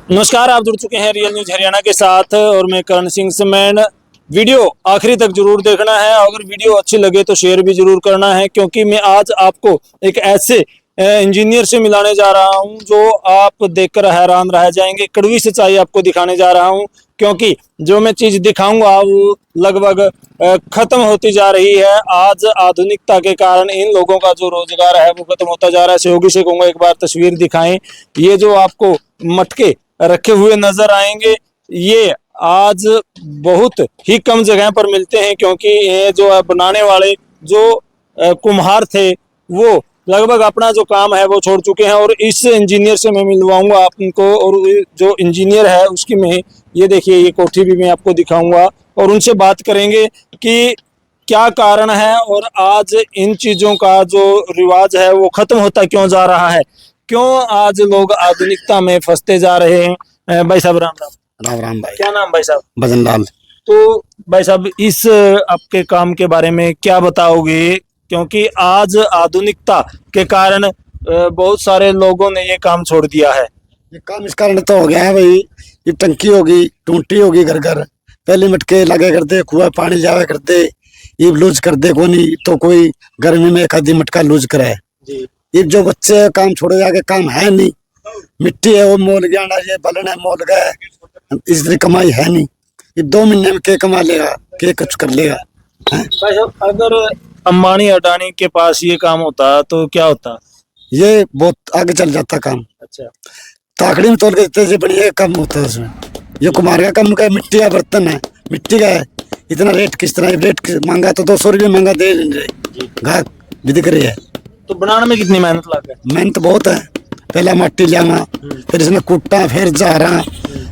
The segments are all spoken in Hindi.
नमस्कार, आप जुड़ चुके हैं रियल न्यूज हरियाणा के साथ और मैं करण सिंह सेमैन। वीडियो आखिरी तक जरूर देखना है। अगर वीडियो अच्छी लगे तो शेयर भी जरूर करना है, क्योंकि मैं आज आपको एक ऐसे इंजीनियर से मिलाने जा रहा हूं जो आप देखकर हैरान रह जाएंगे। कड़वी सच्चाई आपको दिखाने जा रहा हूं, क्योंकि जो मैं चीज दिखाऊंगा वो लगभग खत्म होती जा रही है। आज आधुनिकता के कारण इन लोगों का जो रोजगार है वो खत्म होता जा रहा है। सहयोगी से कहूंगा एक बार तस्वीर दिखाएं। ये जो आपको मटके रखे हुए नजर आएंगे, ये आज बहुत ही कम जगह पर मिलते हैं, क्योंकि ये जो बनाने वाले जो कुम्हार थे वो लगभग अपना जो काम है वो छोड़ चुके हैं। और इस इंजीनियर से मैं मिलवाऊंगा आपको, और जो इंजीनियर है उसकी मैं ये देखिए ये कोठी भी मैं आपको दिखाऊंगा और उनसे बात करेंगे कि क्या कारण है और आज इन चीजों का जो रिवाज है वो खत्म होता क्यों जा रहा है, क्यों आज लोग आधुनिकता में फंसते जा रहे हैं। भाई साहब राम राम। राम राम भाई। क्या नाम भाई साहब? भजन लाल। तो भाई साहब इस आपके काम के बारे में क्या बताओगे, क्योंकि आज आधुनिकता के कारण बहुत सारे लोगों ने ये काम छोड़ दिया है। ये काम इस कारण तो हो गया है भाई, ये टंकी होगी, टूंटी होगी घर घर। पहले मटके लगे करते, कुआ पानी जावे करते, ये लूज कर दे कोनी तो कोई गर्मी में एक आधी मटका लूज करे जी। ये जो बच्चे काम छोड़े जाके काम है नहीं, मिट्टी है वो मोल गया ना, ये बलन है मोल गए, इस तरह कमाई है नहीं। ये 2 महीने में के कमा लेगा, के कुछ कर लेगा। भाई साहब अगर अंबानी अडानी के पास ये काम होता तो क्या होता? ये बहुत आगे चल जाता काम। अच्छा। ताकड़ी में तोड़ के देते से बढ़िया काम होता है उसमें। ये कुमार का काम का मिट्टी का बर्तन है, मिट्टी का है, इतना रेट किस तरह रेट मांगा तो 200 रुपये मांगा दे घाट भी दिख रही है। तो बनाने में कितनी मेहनत लगा? मेहनत बहुत है। पहला माटी लियावा, फिर इसमें कुट्टा, फिर जारा,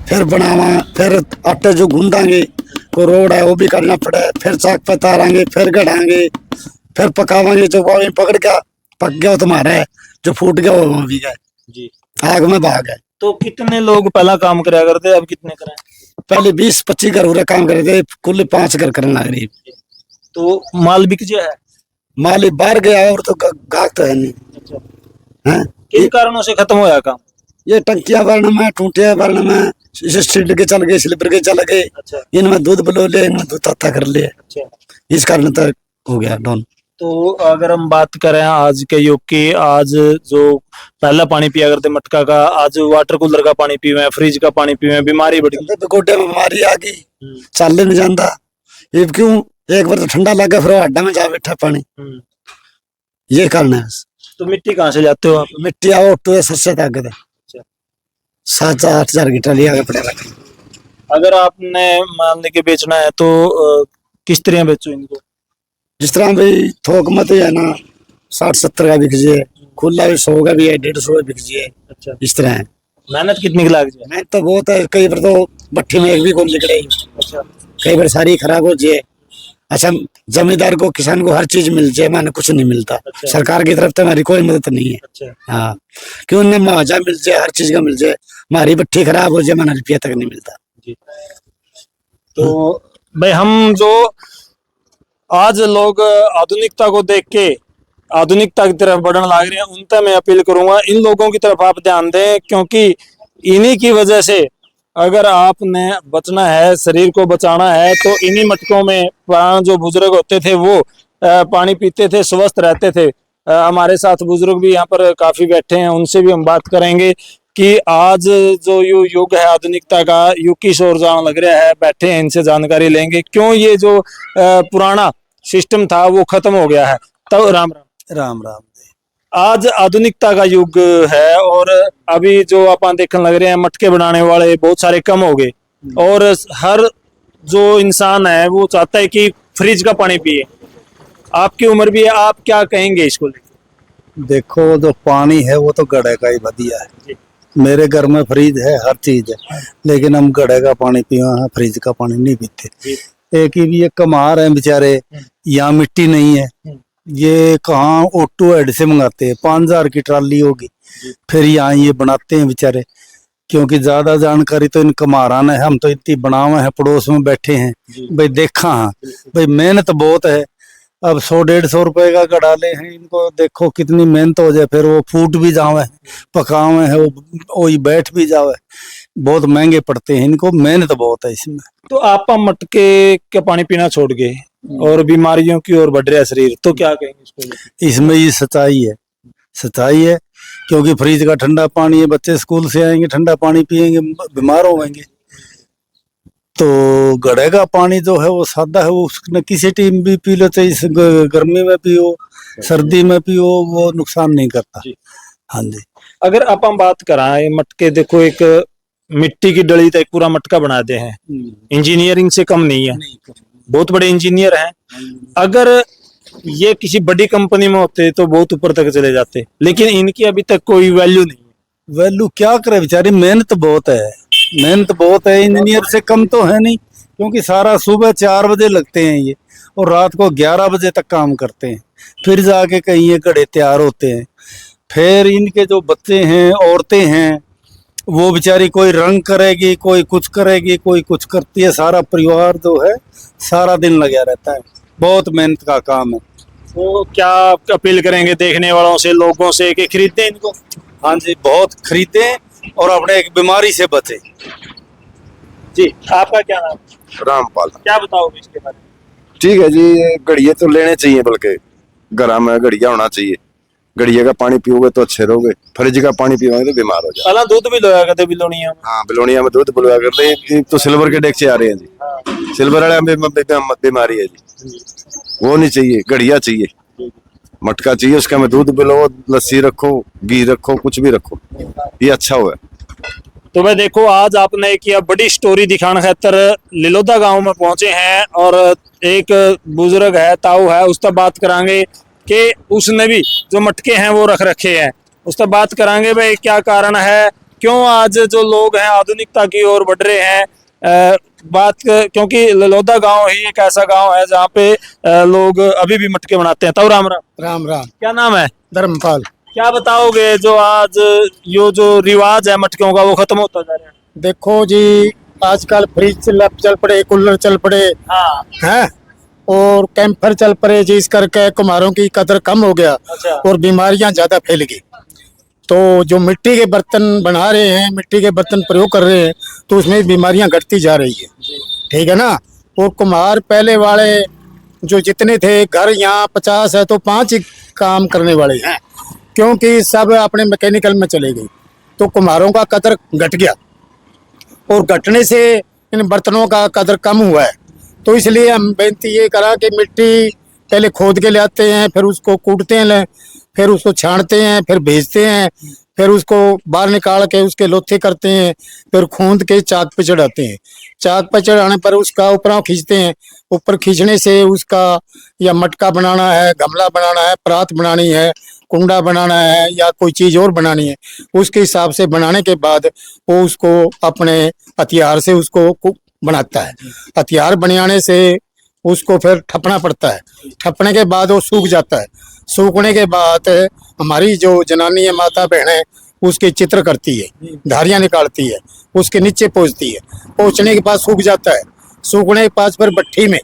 फिर बनावा, फिर आटे जो गूंदांगे, को रोड है वो भी करना पड़े, फिर चाक पे तारांगे, फिर गढ़ांगे, फिर पकावांगे। जो वो पकड़ के पक गया वो तुम्हारा है, जो फूट गया वो भी गया जी। आग में भाग है। तो कितने लोग पहला काम कराया करते, अब कितने कराए? पहले 20-25 घर पूरा काम करे थे, कुल 5 घर करने लग रही। तो माल बिक जाए है? माल बाहर गया और तो गाहक तो है नहीं। अच्छा। हैं? किन कारणों से खत्म होया काम? ये टंकियां भरने में, टूटिया भरने में, स्टील के चल गए, स्लीपर के चल गए। अच्छा। इनमें दूध बलो ले, इनमें दूध तत्ता कर ले। अच्छा। इस कारण तो हो गया डाउन। तो अगर हम बात करें आज के युग की, आज जो पहला पानी पिया करते मटका का, आज वाटर कूलर का पानी पीवे, फ्रिज का पानी पीवे, बीमारी बढ़ी। गोड्डे में बीमारी आ गई, चलने नहीं जाता। ये क्यों? एक बार तो ठंडा लगा, फिर अड्डा में जा बैठा पानी। ये कारण है। तो मिट्टी कहाँ से जाते हो आप? मिट्टी आओ तो सबसे ताकत है। 7-8 हजार की ट्राली आगे पड़ेगा। अगर आपने मान लेके बेचना है तो किस तरह बेचो इनको? जिस तरह भाई थोक मत है ना, 60-70 का बिक जाए, खुला भी 100 का भी है, 150 का बिक जाए। अच्छा। इस तरह है। मेहनत कितनी की लाग जाए? मेहनत तो बहुत है। कई बार तो भट्टी में एक भी कौन निकले। अच्छा। कई बार सारी खराब हो जाए। अच्छा, जमींदार को, किसान को हर चीज मिल जाए, माने कुछ नहीं मिलता। अच्छा। सरकार की तरफ से हमारी कोई मदद नहीं है। अच्छा। हाँ, क्यों उन्हें मुआवजा मिल जाए, हर चीज का मिल जाए, हमारी भट्टी खराब हो जाए, माना रुपया तक नहीं मिलता। जी। तो भाई हम जो आज लोग आधुनिकता को देख के आधुनिकता की तरफ बढ़ने लग रहे हैं, उन तक मैं अपील करूंगा इन लोगों की तरफ आप ध्यान दें, क्योंकि इन्हीं की वजह से अगर आपने बचना है, शरीर को बचाना है, तो इन्हीं मटकों में पुराने जो बुजुर्ग होते थे वो पानी पीते थे, स्वस्थ रहते थे। हमारे साथ बुजुर्ग भी यहाँ पर काफी बैठे हैं, उनसे भी हम बात करेंगे कि आज जो युग है आधुनिकता का, युग की ओर जान लग रहा है। बैठे हैं, इनसे जानकारी लेंगे क्यों ये जो पुराना सिस्टम था वो खत्म हो गया है। तो राम राम। राम राम। आज आधुनिकता का युग है और अभी जो आप देखने लग रहे हैं मटके बनाने वाले बहुत सारे कम हो गए, और हर जो इंसान है वो चाहता है कि फ्रिज का पानी पिए। आपकी उम्र भी है, आप क्या कहेंगे इसको लेकर? देखो जो पानी है वो तो घड़े का ही बढ़िया है। मेरे घर में फ्रिज है, हर चीज है, लेकिन हम घड़े का पानी पिए हैं, फ्रिज का पानी नहीं पीते। एक ही ये कमार है बेचारे, यहाँ मिट्टी नहीं है, ये कहाँ ऑटो हेड से मंगाते हैं, 5,000 की ट्राली होगी, फिर यहाँ ये बनाते हैं बेचारे। क्योंकि ज्यादा जानकारी तो इन कमारा ने, हम तो इतनी बनावे हैं, पड़ोस में बैठे हैं भाई, देखा हाँ भाई मेहनत बहुत है। अब 100-150 रुपए का गड़ा ले हैं, इनको देखो कितनी मेहनत हो जाए, फिर वो फूट भी जावे, पकावे है वो बैठ भी जावे। बहुत महंगे पड़ते हैं इनको, मेहनत बहुत है इसमें। तो आप मटके का पानी पीना छोड़ गए और बीमारियों की ओर बढ़ रहा है शरीर, तो क्या कहेंगे इसको? इसमें ये सच्चाई है, सच्चाई है, क्योंकि फ्रिज का ठंडा पानी है, बच्चे स्कूल से आएंगे ठंडा पानी पिएंगे, बीमार होंगे। तो घड़े का पानी जो है वो सादा है, वो उसने किसी टाइम भी पी लो, चाहे इस गर्मी में पियो सर्दी में पियो, वो नुकसान नहीं करता। हाँ जी। अगर आप हम बात कराएं मटके, देखो एक मिट्टी की डली तक पूरा मटका बनाते हैं, इंजीनियरिंग से कम नहीं है, बहुत बड़े इंजीनियर हैं। अगर ये किसी बड़ी कंपनी में होते तो बहुत ऊपर तक चले जाते, लेकिन इनकी अभी तक कोई वैल्यू नहीं है। वैल्यू क्या करे बेचारी, मेहनत बहुत है, मेहनत बहुत है, इंजीनियर से कम तो है नहीं, क्योंकि सारा सुबह 4 बजे लगते हैं ये और रात को 11 बजे तक काम करते हैं, फिर जाके कहीं ये घड़े तैयार होते हैं। फिर इनके जो बच्चे हैं, औरतें हैं, वो बेचारी कोई रंग करेगी, कोई कुछ करेगी, कोई कुछ करती है, सारा परिवार जो है सारा दिन लगा रहता है, बहुत मेहनत का काम है। तो क्या अपील करेंगे देखने वालों से, लोगों से कि खरीदें इनको? हाँ जी, बहुत खरीदें और अपने एक बीमारी से बचे। जी, आपका क्या नाम? रामपाल। क्या बताओगे इसके बारे में? ठीक है जी, ये घड़िये तो लेने चाहिए, बल्कि घर में घड़िया होना चाहिए। घड़िये का पानी पियोगे तो अच्छे रहोगे, फ्रिज का पानी पियोगे तो बीमार हो जाओगे। पहला दूध भी लोया करते बिलोनिया में। हाँ, बिलोनिया में दूध बुलवा करते हैं। एक तो सिल्वर के डेक्चे आ रहे हैं जी, सिल्वर वाले में बीमारी है जी, वो नहीं चाहिए, घड़िया चाहिए, मटका चाहिए, उसका में दूध बिलो, लस्सी रखो, घी रखो, कुछ भी रखो, ये अच्छा हुआ। तो भाई देखो, आज आपने किया बड़ी स्टोरी दिखाने खातर लिलोदा गांव में पहुंचे हैं और एक बुजुर्ग है, ताऊ है, उससे बात करांगे कि उसने भी जो मटके हैं वो रख रखे हैं, उससे बात करांगे भाई क्या कारण है, क्यों आज जो लोग हैं आधुनिकता की ओर बढ़ रहे हैं। क्योंकि लिलोदा गांव ही एक ऐसा गांव है जहाँ पे लोग अभी भी मटके बनाते हैं। ताऊ राम राम। राम राम। क्या नाम है? धर्मपाल। क्या बताओगे जो आज यो जो रिवाज है मटकों का वो खत्म होता जा रहा है? देखो जी, आजकल फ्रिज चल पड़े, कूलर चल पड़े हाँ। हैं, और कैंपर चल पड़े, जिस करके कुम्हारों की कदर कम हो गया अच्छा। और बीमारियां ज्यादा फैल गई। तो जो मिट्टी के बर्तन बना रहे हैं, मिट्टी के बर्तन प्रयोग कर रहे हैं, तो उसमें बीमारियां घटती जा रही है। ठीक है ना। और कुम्हार पहले वाले जो जितने थे, घर यहाँ 50 है तो 5 ही काम करने वाले हैं, क्योंकि सब अपने मैकेनिकल में चले गए, तो कुम्हारों का कदर घट गया और घटने से इन बर्तनों का कदर कम हुआ है। तो इसलिए हम बेनती ये करा कि मिट्टी पहले खोद के ले आते हैं, फिर उसको कूटते हैं, फिर उसको छानते हैं, फिर भेजते हैं, फिर उसको बाहर निकाल के उसके लोथे करते हैं, फिर खूंद के चाक पे चढ़ाते हैं। चाक पे चढ़ाने पर उसका ऊपर खींचते हैं, ऊपर खींचने से उसका या मटका बनाना है, गमला बनाना है, परात बनानी है, कुंडा बनाना है या कोई चीज़ और बनानी है, उसके हिसाब से बनाने के बाद वो उसको अपने हथियार से उसको बनाता है। हथियार बनाने से उसको फिर ठपना पड़ता है, ठपने के बाद वो सूख जाता है। सूखने के बाद हमारी जो जनानी है, माता बहनें, उसके चित्र करती है, धारियां निकालती है, उसके नीचे पोंछती है, पोंछने के बाद सूख जाता है। सूखने के बाद फिर भट्ठी में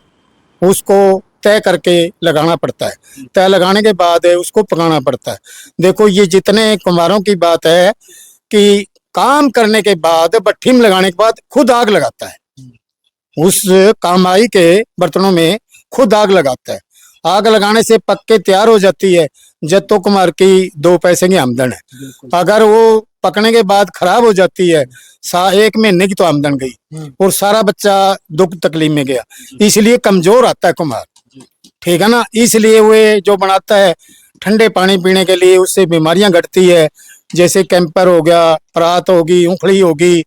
उसको तय करके लगाना पड़ता है, तय लगाने के बाद उसको पकाना पड़ता है। देखो, ये जितने कुम्हारों की बात है कि काम करने के बाद, भट्ठी में लगाने के बाद खुद आग लगाता है, उस कमाई के बर्तनों में खुद आग लगाता है। आग लगाने से पक के तैयार हो जाती है, जब तो कुम्हार की 2 पैसे की आमदन है। अगर वो पकने के बाद खराब हो जाती है, 1 महीने की तो आमदन गई और सारा बच्चा दुख तकलीफ में गया। इसलिए कमजोर आता है कुम्हार, ठीक है ना। इसलिए वे जो बनाता है ठंडे पानी पीने के लिए, उससे बीमारियां घटती है, जैसे कैंपर हो गया, परात होगी, उखड़ी होगी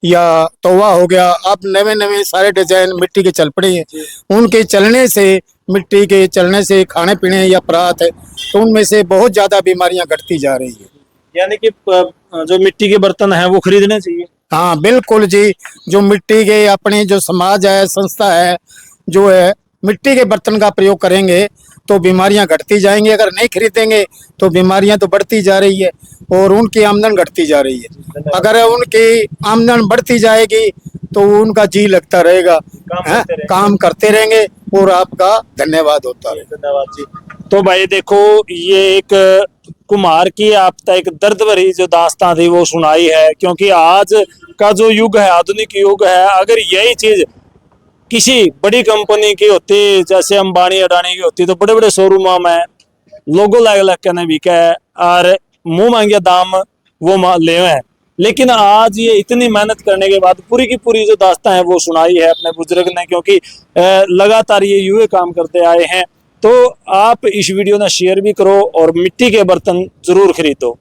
या तवा हो गया। अब नए नए सारे डिजाइन मिट्टी के चल पड़े हैं, उनके चलने से, मिट्टी के चलने से खाने पीने या परात है, तो उनमें से बहुत ज्यादा बीमारियां घटती जा रही है। यानी कि जो मिट्टी के बर्तन हैं वो खरीदने चाहिए। हाँ बिल्कुल जी, जो मिट्टी के अपने जो समाज है, संस्था है, जो है मिट्टी के बर्तन का प्रयोग करेंगे तो बीमारियां घटती जाएंगी। अगर नहीं खरीदेंगे तो बीमारियां तो बढ़ती जा रही है और उनकी आमदन घटती जा रही है। अगर उनकी आमदन बढ़ती जाएगी तो उनका जी लगता रहेगा, काम करते रहेंगे और आपका धन्यवाद होता है। धन्यवाद जी। तो भाई देखो, ये एक कुम्हार की आप तक एक दर्द भरी जो दास्तां थी वो सुनाई है, क्योंकि आज का जो युग है, आधुनिक युग है, अगर यही चीज किसी बड़ी कंपनी की होती, जैसे अंबानी अडानी की होती, तो बड़े बड़े शोरूम में लोगो लग लग के नहीं बिका है और मुंह मांगे दाम वो ले हैं। लेकिन आज ये इतनी मेहनत करने के बाद पूरी की पूरी जो दास्तां है वो सुनाई है अपने बुजुर्ग ने, क्योंकि लगातार ये युवा काम करते आए हैं। तो आप इस वीडियो ने शेयर भी करो और मिट्टी के बर्तन जरूर खरीदो।